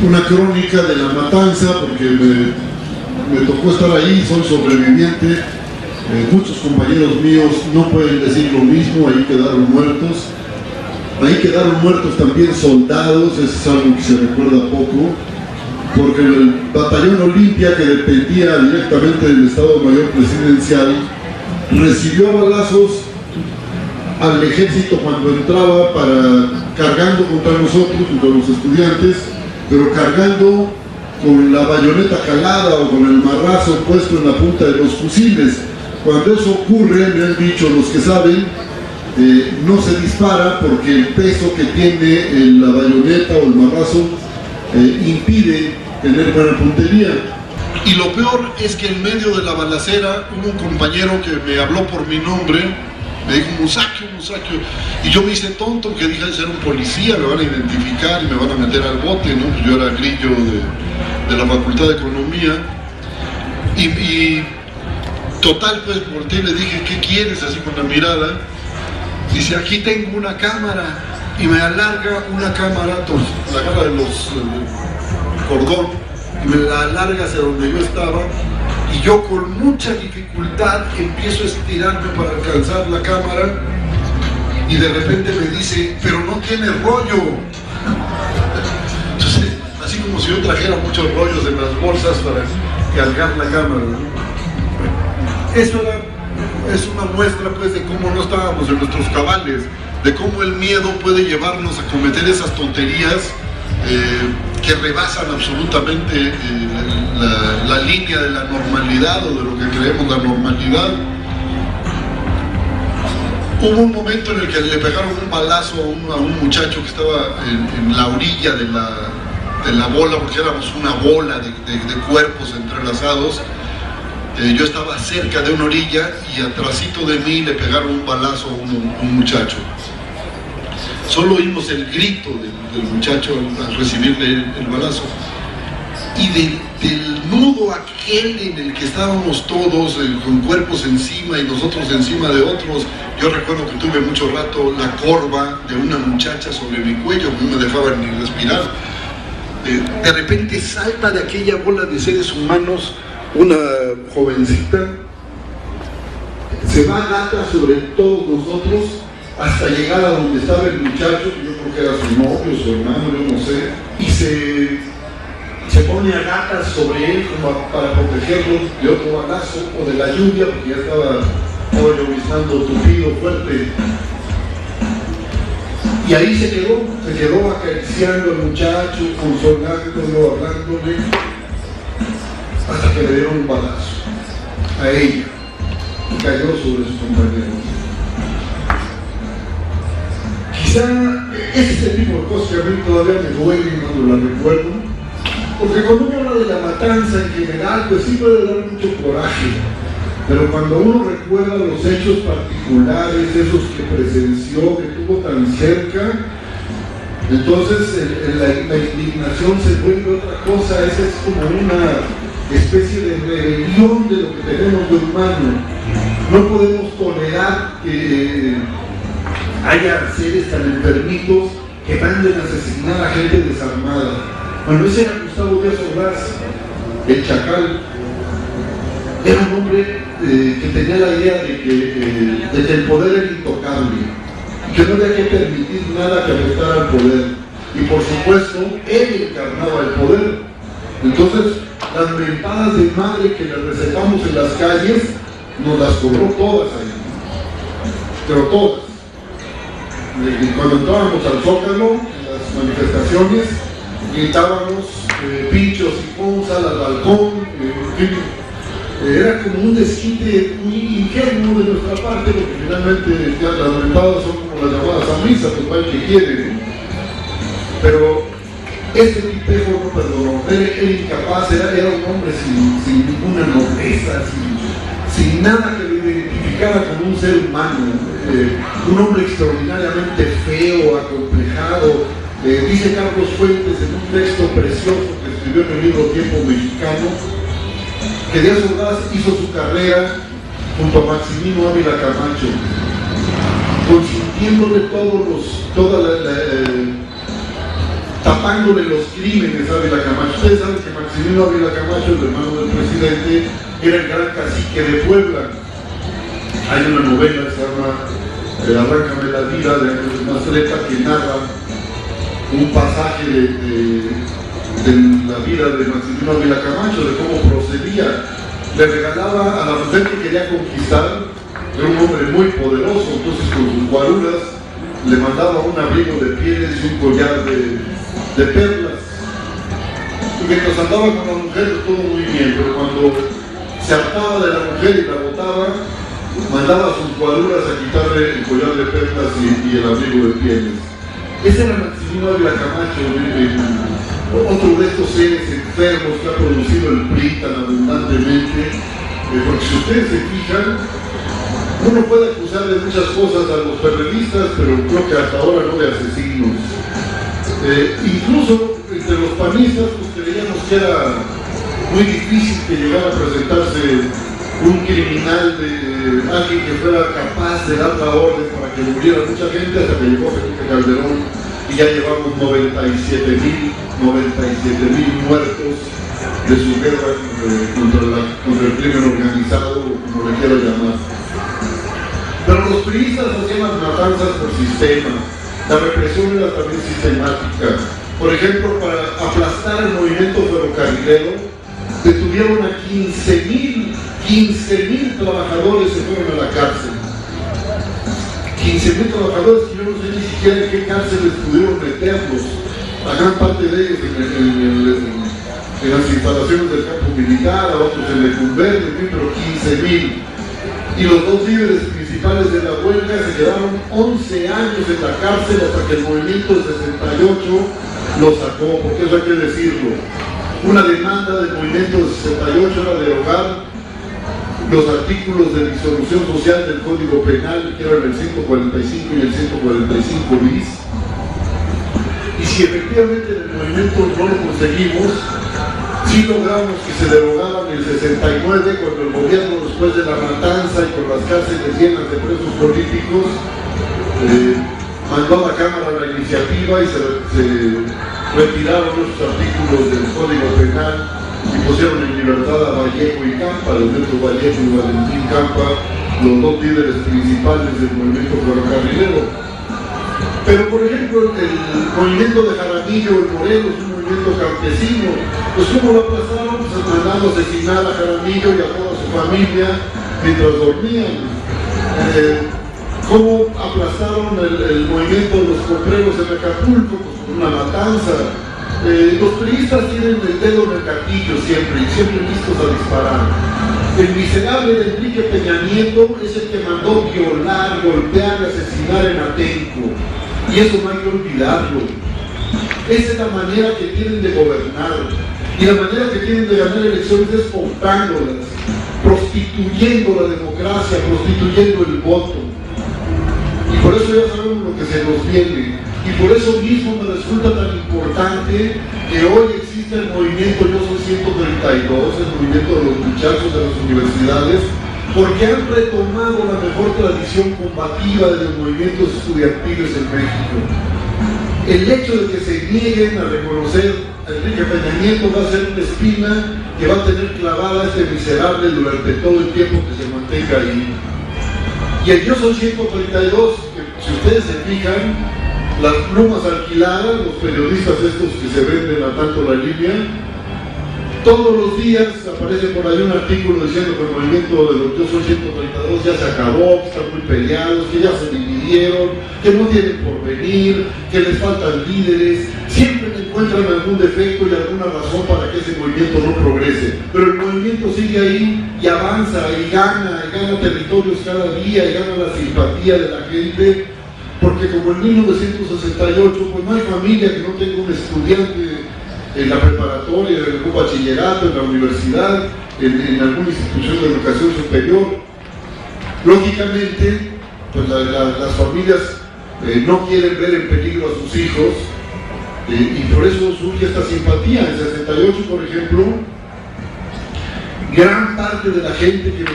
una crónica de la matanza, porque me tocó estar ahí, soy sobreviviente. Muchos compañeros míos no pueden decir lo mismo, ahí quedaron muertos. Ahí quedaron muertos también soldados, eso es algo que se recuerda poco, porque el batallón Olimpia, que dependía directamente del Estado Mayor Presidencial, recibió balazos al ejército cuando entraba cargando contra nosotros, contra los estudiantes, pero cargando con la bayoneta calada o con el marrazo puesto en la punta de los fusiles. Cuando eso ocurre, me han dicho los que saben, no se dispara porque el peso que tiene la bayoneta o el marrazo impide tener buena puntería. Y lo peor es que en medio de la balacera hubo un compañero que me habló por mi nombre, me dijo Musacchio, Musacchio, y yo me hice tonto, que dije de ser un policía, me van a identificar y me van a meter al bote, ¿no? Pues yo era grillo de la Facultad de Economía, y total, pues volteé y le dije, ¿qué quieres? Así con la mirada. Dice, aquí tengo una cámara, y me alarga una cámara, la cámara de los cordón, y me la alarga hacia donde yo estaba, y yo con mucha dificultad empiezo a estirarme para alcanzar la cámara, y de repente me dice, pero no tiene rollo. Entonces, así como si yo trajera muchos rollos en las bolsas para cargar la cámara, ¿no? Eso es una muestra, pues, de cómo no estábamos en nuestros cabales, de cómo el miedo puede llevarnos a cometer esas tonterías que rebasan absolutamente la línea de la normalidad o de lo que creemos la normalidad. Hubo un momento en el que le pegaron un balazo a un muchacho que estaba en la orilla de la bola, porque éramos una bola de cuerpos entrelazados. Yo estaba cerca de una orilla y atrasito de mí le pegaron un balazo a un muchacho. Solo oímos el grito del muchacho al recibirle el balazo. Y del nudo aquel en el que estábamos todos, con cuerpos encima y nosotros encima de otros, yo recuerdo que tuve mucho rato la corva de una muchacha sobre mi cuello, no me dejaban ni respirar. De repente salta de aquella bola de seres humanos una jovencita, se va a gata sobre todos nosotros hasta llegar a donde estaba el muchacho, que yo creo que era su novio, su hermano, yo no sé, y se pone a gatas sobre él como para protegerlo de otro balazo o de la lluvia, porque ya estaba lloviznando tupido fuerte. Y ahí se quedó acariciando al muchacho, consolándolo, hablándole, hasta que le dieron un balazo a ella y cayó sobre sus compañeros. Quizá ese tipo de cosas que a mí todavía me duelen cuando las recuerdo, porque cuando uno habla de la matanza en general, pues sí puede dar mucho coraje, pero cuando uno recuerda los hechos particulares, esos que presenció, que tuvo tan cerca, entonces la indignación se vuelve otra cosa. Esa es como una especie de rebelión de lo que tenemos de humano. No podemos tolerar que haya seres tan enfermitos que manden a asesinar a gente desarmada. Bueno, ese era Gustavo Díaz Ordaz, el Chacal. Era un hombre que tenía la idea de que el poder era intocable, que no había que permitir nada que afectara al poder, y por supuesto él encarnaba el poder. Entonces las mentadas de madre que le recetamos en las calles nos las cobró todas ahí, pero todas. Cuando entrábamos al Zócalo, en las manifestaciones, gritábamos pinchos y ponzas al balcón, en fin. Era como un desquite muy ingenuo de nuestra parte, porque finalmente ya las mentadas son como las llamadas a misa, pues para el que quiere, ¿no? Pero este tipejo no perdonó, era incapaz, era un hombre sin ninguna nobleza, sin nada que lo identificara como un ser humano, un hombre extraordinariamente feo, acomplejado. Dice Carlos Fuentes en un texto precioso que escribió en el libro Tiempo Mexicano, que Díaz Ordaz hizo su carrera junto a Maximino Ávila Camacho, consintiéndole tapándole los crímenes a Ávila Camacho. Ustedes saben que Maximino Ávila Camacho, el hermano del presidente, era el gran cacique de Puebla. Hay una novela que se llama Arráncame la vida, de Ángeles Mastreta, que narra un pasaje de la vida de Maximino Ávila Camacho, de cómo procedía. Le regalaba a la mujer que quería conquistar, era un hombre muy poderoso, entonces con sus guaruras le mandaba un abrigo de pieles y un collar de perlas. Y mientras andaba con la mujer todo muy bien, pero cuando se hartaba de la mujer y la botaba, mandaba a sus guaruras a quitarle el collar de perlas y el abrigo de pieles. Ese era Maximino Ávila Camacho, otro de estos seres enfermos que ha producido el PRI tan abundantemente, porque si ustedes se fijan, uno puede acusar de muchas cosas a los periodistas, pero creo que hasta ahora no de asesinos. Incluso entre los panistas pues creíamos que era muy difícil que llegara a presentarse un criminal, de alguien que fuera capaz de dar la orden para que muriera mucha gente, hasta que llegó Felipe Calderón y ya llevamos 97,000 muertos de su guerra contra el crimen organizado, como le quiera llamar. Pero los priistas hacían las matanzas por sistema, la represión era también sistemática. Por ejemplo, para aplastar el movimiento ferrocarrilero, detuvieron a 15,000 trabajadores se fueron a la cárcel. 15,000 trabajadores que yo no sé ni siquiera en qué cárceles pudieron meterlos. La gran parte de ellos en las instalaciones del campo militar, a otros en Lecumberri, pero 15,000. Y los dos líderes principales de la huelga se quedaron 11 años en la cárcel hasta que el movimiento del 68 lo sacó, porque eso hay que decirlo. Una demanda del movimiento del 68 era derogar los artículos de disolución social del Código Penal, que eran el 145 y el 145 bis. Y si efectivamente en el movimiento no lo conseguimos, sí logramos que se derogara en el 69, cuando el gobierno, después de la matanza y con las cárceles llenas de presos políticos, mandó a la Cámara la iniciativa y se retiraron esos artículos del Código Penal y pusieron en libertad a Vallejo y Campa, Alberto Vallejo y Valentín Campa, los dos líderes principales del movimiento ferrocarrilero. Pero por ejemplo, el movimiento de Jaramillo en Morelos, un movimiento campesino, pues ¿cómo lo aplazaron? Pues mandando a asesinar a Jaramillo y a toda su familia mientras dormían. ¿Cómo aplastaron el movimiento de los compreros en Acapulco? Pues con una matanza. Los priistas tienen el dedo en el gatillo siempre, y siempre listos a disparar. El miserable de Enrique Peña Nieto es el que mandó violar, golpear y asesinar en Atenco. Y eso no hay que olvidarlo. Esa es la manera que tienen de gobernar. Y la manera que tienen de ganar elecciones es cortándolas, prostituyendo la democracia, prostituyendo el voto. Y por eso ya sabemos lo que se nos viene. Y por eso mismo me resulta tan importante que hoy exista el movimiento Yo Soy 132, el movimiento de los muchachos de las universidades, porque han retomado la mejor tradición combativa de los movimientos estudiantiles en México. El hecho de que se nieguen a reconocer a Enrique Peña Nieto va a ser una espina que va a tener clavada a este miserable durante todo el tiempo que se mantenga ahí. Y el Yo Soy 132, que si ustedes se fijan, las plumas alquiladas, los periodistas estos que se venden a tanto la línea, todos los días aparece por ahí un artículo diciendo que el movimiento de los Yo Soy 132 ya se acabó, que están muy peleados, que ya se dividieron, que no tienen porvenir, que les faltan líderes. Siempre encuentran algún defecto y alguna razón para que ese movimiento no progrese, pero el movimiento sigue ahí y avanza y gana territorios cada día y gana la simpatía de la gente, porque como en 1968 pues no hay familia que no tenga un estudiante en la preparatoria, en algún bachillerato, en la universidad, en alguna institución de educación superior. Lógicamente, pues las familias no quieren ver en peligro a sus hijos, y por eso surge esta simpatía. En 68, por ejemplo, gran parte de la gente que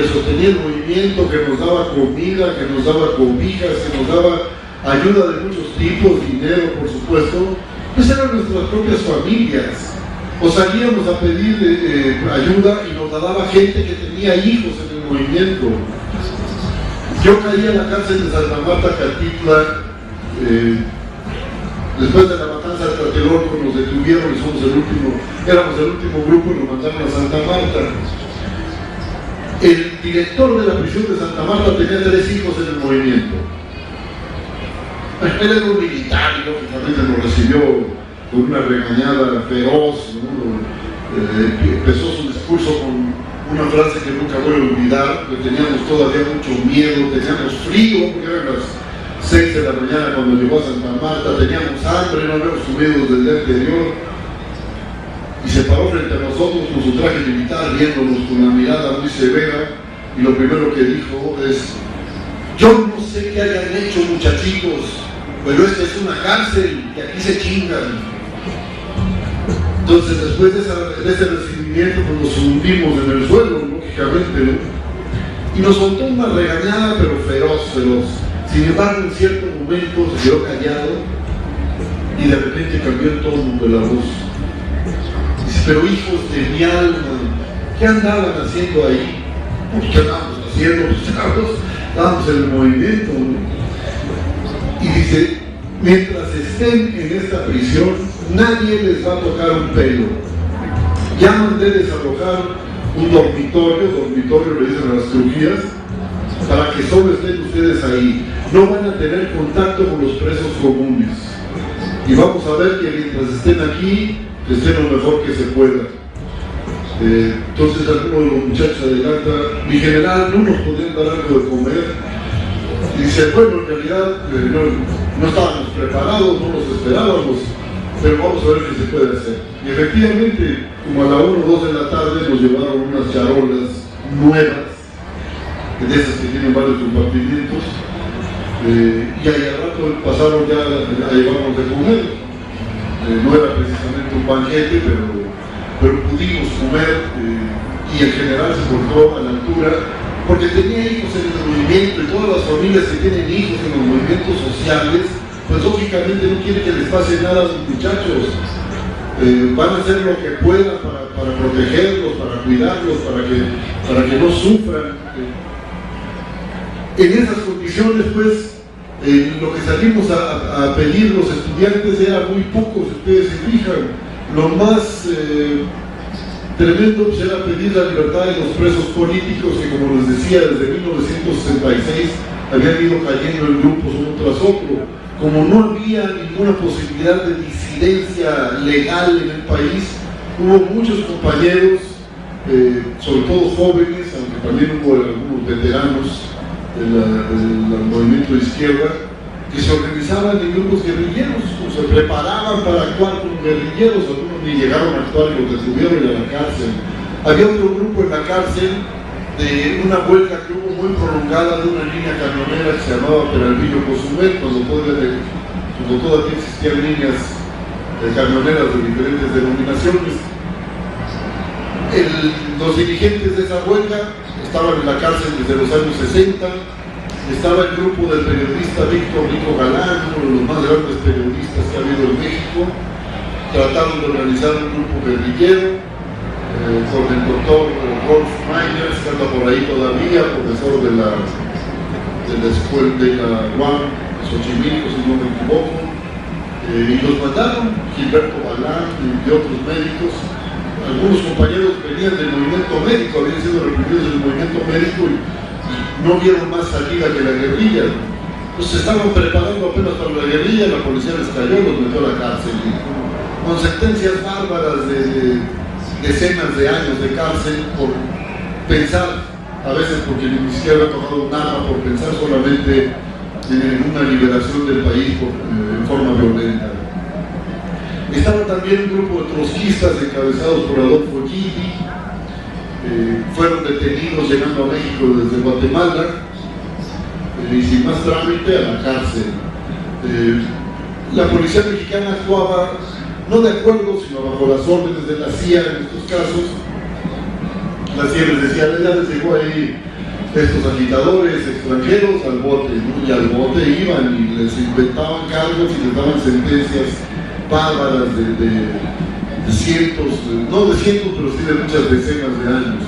sostenía el movimiento, que nos daba comida, que nos daba cobijas, que nos daba ayuda de muchos tipos, dinero por supuesto, pues eran nuestras propias familias. O salíamos a pedir ayuda y nos la daba gente que tenía hijos en el movimiento. Yo caí a la cárcel de Santa Marta, Catitla, después de la matanza de Tlatelolco nos detuvieron y éramos el último grupo y nos mandaron a Santa Marta. El director de la prisión de Santa Marta tenía 3 hijos en el movimiento. Él era un militar y lógicamente nos recibió con una regañada feroz, ¿no? Empezó su discurso con una frase que nunca voy a olvidar, que teníamos todavía mucho miedo, teníamos frío, porque eran las 6 de la mañana cuando llegó a Santa Marta, teníamos hambre, no habíamos comido desde el día anterior, y se paró frente a nosotros con su traje militar, viéndonos con una mirada muy severa, y lo primero que dijo es: yo no sé qué hayan hecho, muchachitos, pero esta es una cárcel y aquí se chingan. Entonces, después de ese recibimiento, pues nos hundimos en el suelo, lógicamente, ¿no? Y nos soltó una regañada, pero feroz. Sin embargo, en cierto momento se quedó callado y de repente cambió el tono de la voz. Dice: pero hijos de mi alma, ¿qué andaban haciendo ahí? Pues, ¿qué andábamos haciendo? Pues estábamos en el movimiento, ¿no? Y dice: mientras estén en esta prisión, nadie les va a tocar un pelo. Ya mandé desalojar un dormitorio le dicen a las cirugías, para que solo estén ustedes ahí. No van a tener contacto con los presos comunes. Y vamos a ver que mientras estén aquí, estén lo mejor que se pueda. Entonces alguno de los muchachos adelanta: mi general, ¿no nos podían dar algo de comer? Y dice: bueno, en realidad no estábamos preparados, no los esperábamos, pero vamos a ver qué se puede hacer. Y efectivamente, como a la 1 o 2 de la tarde nos llevaron unas charolas nuevas, de esas que tienen varios compartimientos, y ahí al rato pasaron ya a llevarnos de comer. No era precisamente un banquete, pero pudimos comer, y el general se portó a la altura, porque tenía hijos en el movimiento, y todas las familias que tienen hijos en los movimientos sociales, pues lógicamente no quieren que les pase nada a los muchachos. Van a hacer lo que puedan para protegerlos, para cuidarlos, para que no sufran. En esas condiciones, pues, lo que salimos a pedir los estudiantes era muy poco, si ustedes se fijan. Lo más tremendo pues, era pedir la libertad de los presos políticos que, como les decía, desde 1966 habían ido cayendo en grupos uno tras otro. Como no había ninguna posibilidad de disidencia legal en el país, hubo muchos compañeros, sobre todo jóvenes, aunque también hubo algunos veteranos del movimiento de izquierda, que se organizaban en grupos guerrilleros, o se preparaban para actuar como guerrilleros. Algunos ni llegaron a actuar y los detuvieron en la cárcel. Había otro grupo en la cárcel de una huelga que hubo muy prolongada de una línea camionera que se llamaba Peralvillo Cozumel, cuando todavía existían líneas camioneras de diferentes denominaciones. Los dirigentes de esa huelga estaban en la cárcel desde los años 60. Estaba el grupo del periodista Víctor Rico Galán, uno de los más grandes periodistas que ha habido en México. Trataron de organizar un grupo guerrillero con el doctor Rolf Meiners, que anda por ahí todavía, profesor de la escuela de la UAM, Xochimilco, si no me equivoco, y los mandaron, Gilberto Balán y otros médicos. Algunos compañeros venían del movimiento médico, habían sido reprimidos del movimiento médico y no vieron más salida que la guerrilla. Pues se estaban preparando apenas para la guerrilla, la policía les cayó, los metió a la cárcel, con sentencias bárbaras de decenas de años de cárcel por pensar, a veces porque ni siquiera había tocado nada, por pensar solamente en una liberación del país en forma violenta. Estaba también un grupo de trotskistas encabezados por Adolfo Gili, fueron detenidos llegando a México desde Guatemala, y sin más trámite a la cárcel. La policía mexicana actuaba no de acuerdo, sino bajo las órdenes de la CIA en estos casos. La CIA les decía: ya les llegó ahí estos agitadores extranjeros al bote, ¿no? Y al bote iban y les inventaban cargos y les daban sentencias bárbaras de cientos, no de cientos, pero sí de muchas decenas de años.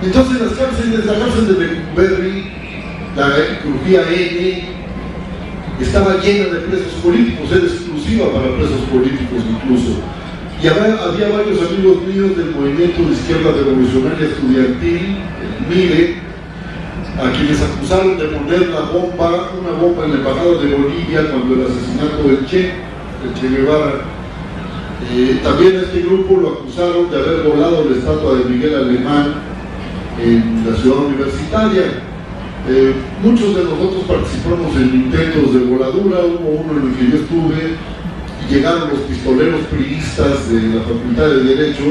Entonces las cárceles, la cárcel de Lecumberri, la crujía N, estaba llena de presos políticos, era exclusiva para presos políticos incluso. Y había varios amigos míos del movimiento de izquierda revolucionaria estudiantil, el MIRE, a quienes acusaron de poner una bomba en la embajada de Bolivia cuando el asesinato del Che Guevara. También a este grupo lo acusaron de haber volado la estatua de Miguel Alemán en la ciudad universitaria. Muchos de nosotros participamos en intentos de voladura, hubo uno en el que yo estuve, y llegaron los pistoleros priistas de la Facultad de Derecho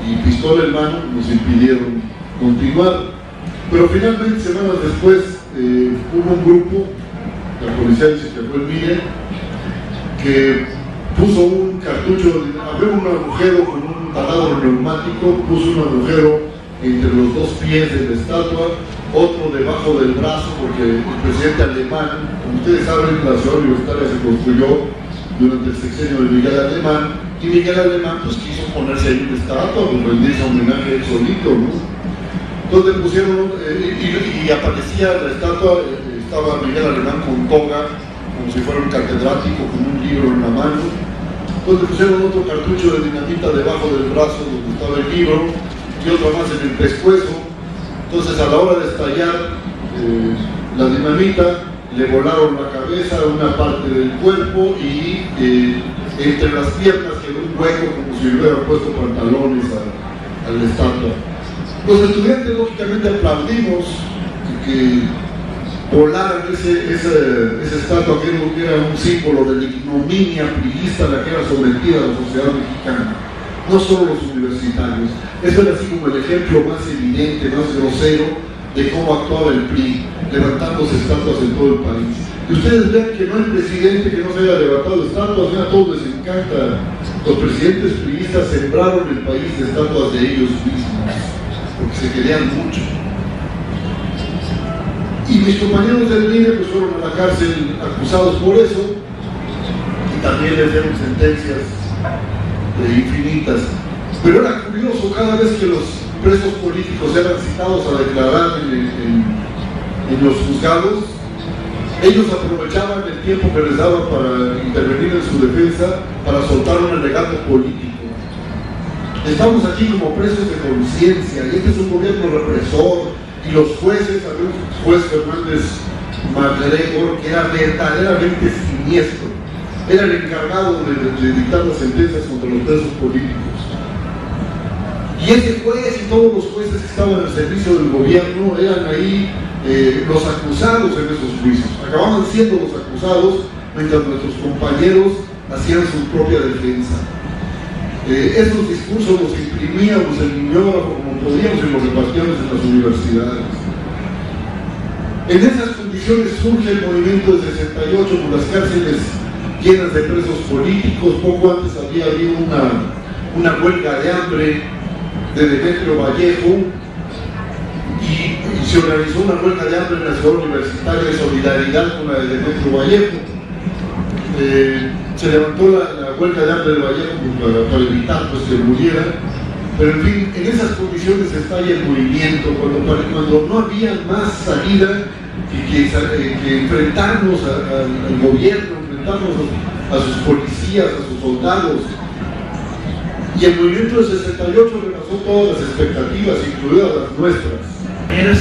y pistola en mano nos impidieron continuar. Pero finalmente, semanas después, hubo un grupo, la policía dice que fue el MIRE, que puso un cartucho, abrió un agujero con un taladro neumático, puso un agujero entre los dos pies de la estatua, otro debajo del brazo, porque el presidente alemán, como ustedes saben, la ciudad universitaria se construyó durante el sexenio de Miguel Alemán, y Miguel Alemán pues quiso ponerse ahí una estatua, pues rendirse homenaje a él solito, ¿no? Entonces pusieron, y aparecía la estatua, estaba Miguel Alemán con toga, como si fuera un catedrático, con un libro en la mano. Entonces pusieron otro cartucho de dinamita debajo del brazo donde estaba el libro, y otro más en el pescuezo. Entonces a la hora de estallar la dinamita, le volaron la cabeza, una parte del cuerpo, y entre las piernas quedó un hueco como si le hubieran puesto pantalones a la estatua. Los estudiantes lógicamente aplaudimos que volaran esa estatua que era un símbolo de la ignominia priista a la que era sometida la sociedad mexicana, no solo los universitarios. Eso era así como el ejemplo más evidente, más grosero de cómo actuaba el PRI, levantándose estatuas en todo el país. Y ustedes ven que no hay presidente que no se haya levantado estatuas, a todos les encanta. Los presidentes priistas sembraron el país de estatuas de ellos mismos, porque se querían mucho. Y mis compañeros del MIRE pues fueron a la cárcel acusados por eso, y también les dieron sentencias infinitas. Pero era curioso, cada vez que los presos políticos eran citados a declarar en los juzgados, ellos aprovechaban el tiempo que les daban para intervenir en su defensa, para soltar un alegato político. Estamos aquí como presos de conciencia, y este es un gobierno represor, y los jueces, había un juez Fernández MacGregor que era verdaderamente siniestro, era el encargado de dictar las sentencias contra los presos políticos. Y ese juez y todos los jueces que estaban al servicio del gobierno eran ahí los acusados en esos juicios, acababan siendo los acusados mientras nuestros compañeros hacían su propia defensa. Esos discursos los imprimíamos en el mimeógrafo como podíamos y los repartíamos en las universidades. En esas condiciones surge el movimiento del 68 con las cárceles llenas de presos políticos. Poco antes había habido una huelga de hambre de Demetrio Vallejo, y se organizó una huelga de hambre en la ciudad universitaria de solidaridad con la de Demetrio Vallejo. Se levantó la huelga de hambre de Vallejo para evitar pues, que muriera, pero en fin, en esas condiciones estalla el movimiento, cuando no había más salida que enfrentarnos al gobierno, enfrentarnos a sus policías, a sus soldados. Y el movimiento del 68 rebasó todas las expectativas, incluidas las nuestras. Es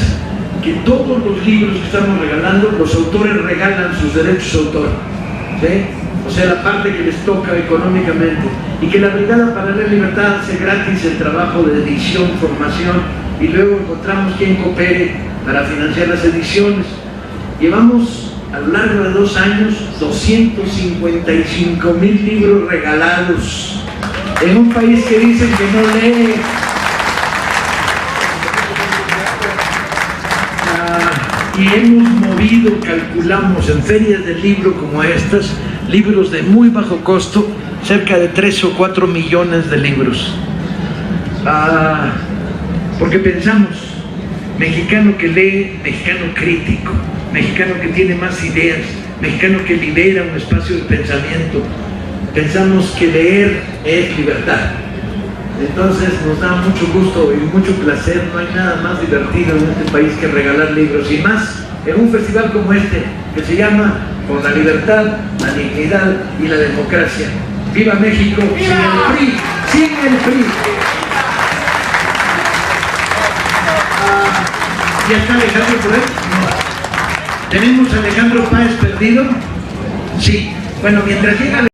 que todos los libros que estamos regalando, los autores regalan sus derechos de autor, ¿sí? O sea, la parte que les toca económicamente, y que la Brigada para la Libertad hace gratis el trabajo de edición, formación, y luego encontramos quien coopere para financiar las ediciones. Llevamos a lo largo de 2 años 255,000 libros regalados en un país que dicen que no lee. Y hemos movido, calculamos, en ferias de libro como estas, libros de muy bajo costo, cerca de 3 o 4 millones de libros. Porque pensamos, mexicano que lee, mexicano crítico, mexicano que tiene más ideas, mexicano que libera un espacio de pensamiento. pensamos que leer es libertad. Entonces nos da mucho gusto y mucho placer, no hay nada más divertido en este país que regalar libros, y más en un festival como este, que se llama Por la Libertad, la Dignidad y la Democracia. ¡Viva México! ¡Sin el PRI! ¡Sin el PRI! ¿Ya está Alejandro por ahí? No. ¿Tenemos a Alejandro Páez perdido? Sí. Bueno, mientras llega